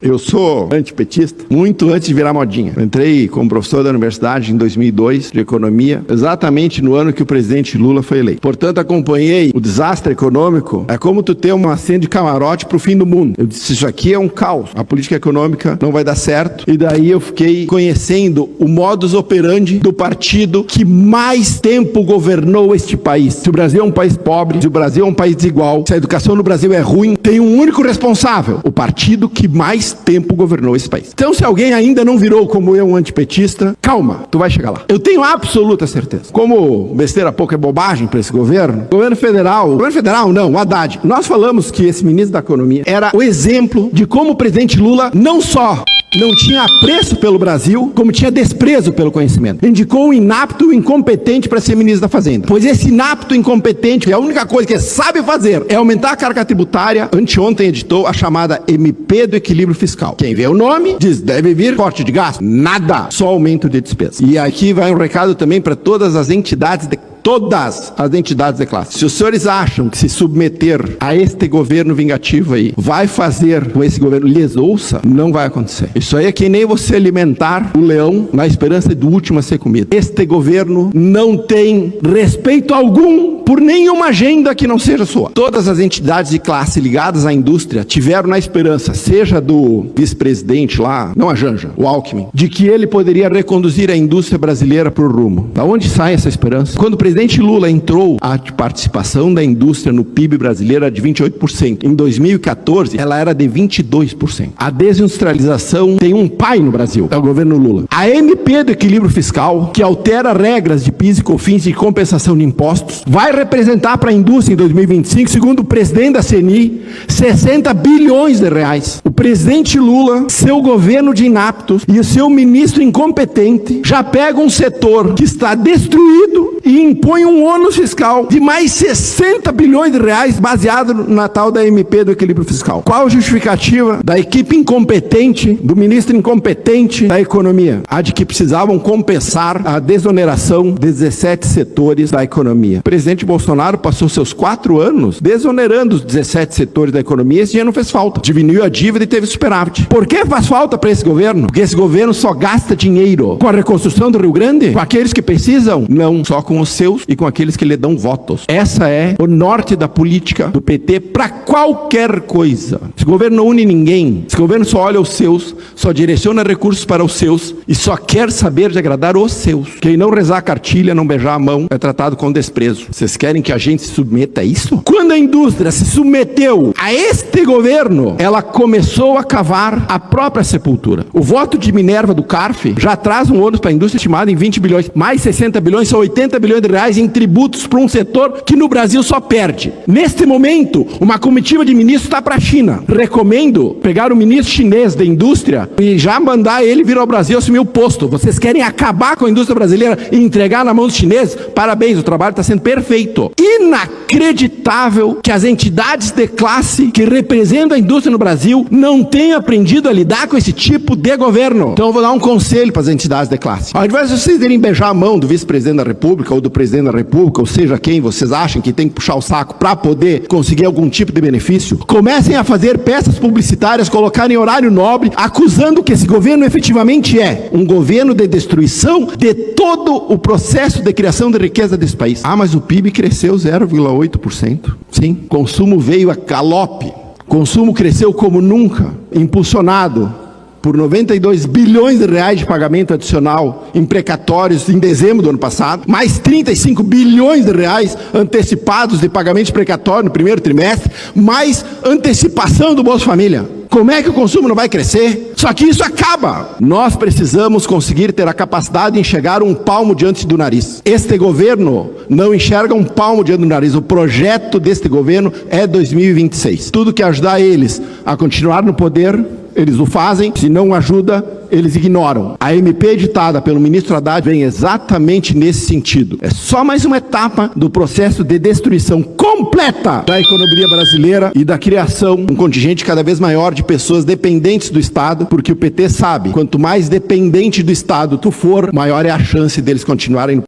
Eu sou antipetista, muito antes de virar modinha. Eu entrei como professor da universidade em 2002, de economia, exatamente no ano que o presidente Lula foi eleito. Portanto, acompanhei o desastre econômico. É como tu ter uma cena de camarote pro fim do mundo. Eu disse, isso aqui é um caos. A política econômica não vai dar certo. E daí eu fiquei conhecendo o modus operandi do partido que mais tempo governou este país. Se o Brasil é um país pobre, se o Brasil é um país desigual, se a educação no Brasil é ruim, tem um único responsável. O partido que mais tempo governou esse país. Então, se alguém ainda não virou como eu um antipetista, calma, tu vai chegar lá. Eu tenho absoluta certeza. Como besteira pouco é bobagem para esse governo federal não, o Haddad. Nós falamos que esse ministro da Economia era o exemplo de como o presidente Lula não só não tinha apreço pelo Brasil, como tinha desprezo pelo conhecimento. Indicou um inapto e incompetente para ser ministro da Fazenda. Pois esse inapto e incompetente, a única coisa que ele sabe fazer é aumentar a carga tributária. Anteontem editou a chamada MP do Equilíbrio Fiscal. Quem vê o nome diz, deve vir corte de gasto. Nada, só aumento de despesa. E aqui vai um recado também para todas as entidades de classe. Se os senhores acham que se submeter a este governo vingativo aí vai fazer com esse governo lhes ouça, não vai acontecer. Isso aí é que nem você alimentar o leão na esperança do último a ser comido. Este governo não tem respeito algum por nenhuma agenda que não seja sua. Todas as entidades de classe ligadas à indústria tiveram na esperança, seja do vice-presidente lá, não a Janja, o Alckmin, de que ele poderia reconduzir a indústria brasileira para o rumo. Da onde sai essa esperança? Quando o presidente Lula entrou, a participação da indústria no PIB brasileiro era de 28%. Em 2014, ela era de 22%. A desindustrialização tem um pai no Brasil, é o governo Lula. A MP do Equilíbrio Fiscal, que altera regras de PIS e COFINS e compensação de impostos, vai representar para a indústria em 2025, segundo o presidente da CNI, 60 bilhões de reais. O presidente Lula, seu governo de inaptos e o seu ministro incompetente já pegam um setor que está destruído e impõe um ônus fiscal de mais 60 bilhões de reais baseado na tal da MP do Equilíbrio Fiscal. Qual a justificativa da equipe incompetente, do ministro incompetente da economia? A de que precisavam compensar a desoneração de 17 setores da economia. O presidente Bolsonaro passou seus 4 anos desonerando os 17 setores da economia e esse dinheiro não fez falta. Diminuiu a dívida e teve superávit. Por que faz falta para esse governo? Porque esse governo só gasta dinheiro com a reconstrução do Rio Grande? Com aqueles que precisam? Não, só com os seus e com aqueles que lhe dão votos. Essa é o norte da política do PT para qualquer coisa. Esse governo não une ninguém. Esse governo só olha os seus, só direciona recursos para os seus e só quer saber de agradar os seus. Quem não rezar a cartilha, não beijar a mão, é tratado com desprezo. Vocês querem que a gente se submeta a isso? Quando a indústria se submeteu a este governo, ela começou a cavar a própria sepultura. O voto de Minerva do CARF já traz um ônus para a indústria estimado em 20 bilhões. Mais 60 bilhões, são 80 bilhões de reais em tributos para um setor que no Brasil só perde. Neste momento, uma comitiva de ministros está para a China. Recomendo pegar o ministro chinês da indústria e já mandar ele vir ao Brasil assumir o posto. Vocês querem acabar com a indústria brasileira e entregar na mão dos chineses? Parabéns, o trabalho está sendo perfeito. Inacreditável que as entidades de classe que representam a indústria no Brasil não tenham aprendido a lidar com esse tipo de governo. Então eu vou dar um conselho para as entidades de classe. Ao invés de vocês irem beijar a mão do vice-presidente da República ou do presidente da República, ou seja, quem vocês acham que tem que puxar o saco para poder conseguir algum tipo de benefício, comecem a fazer peças publicitárias, colocar em horário nobre, acusando que esse governo efetivamente é um governo de destruição de todo o processo de criação de riqueza desse país. Ah, mas o PIB cresceu 0,8%. Sim, consumo veio a galope. Consumo cresceu como nunca, impulsionado por 92 bilhões de reais de pagamento adicional em precatórios em dezembro do ano passado, mais 35 bilhões de reais antecipados de pagamento de precatório no primeiro trimestre, mais antecipação do Bolsa Família. Como é que o consumo não vai crescer? Só que isso acaba. Nós precisamos conseguir ter a capacidade de enxergar um palmo diante do nariz. Este governo não enxerga um palmo diante do nariz. O projeto deste governo é 2026. Tudo que ajudar eles a continuar no poder, eles o fazem. Se não ajuda, eles ignoram. A MP editada pelo ministro Haddad vem exatamente nesse sentido. É só mais uma etapa do processo de destruição completa da economia brasileira e da criação de um contingente cada vez maior de pessoas dependentes do Estado, porque o PT sabe, quanto mais dependente do Estado tu for, maior é a chance deles continuarem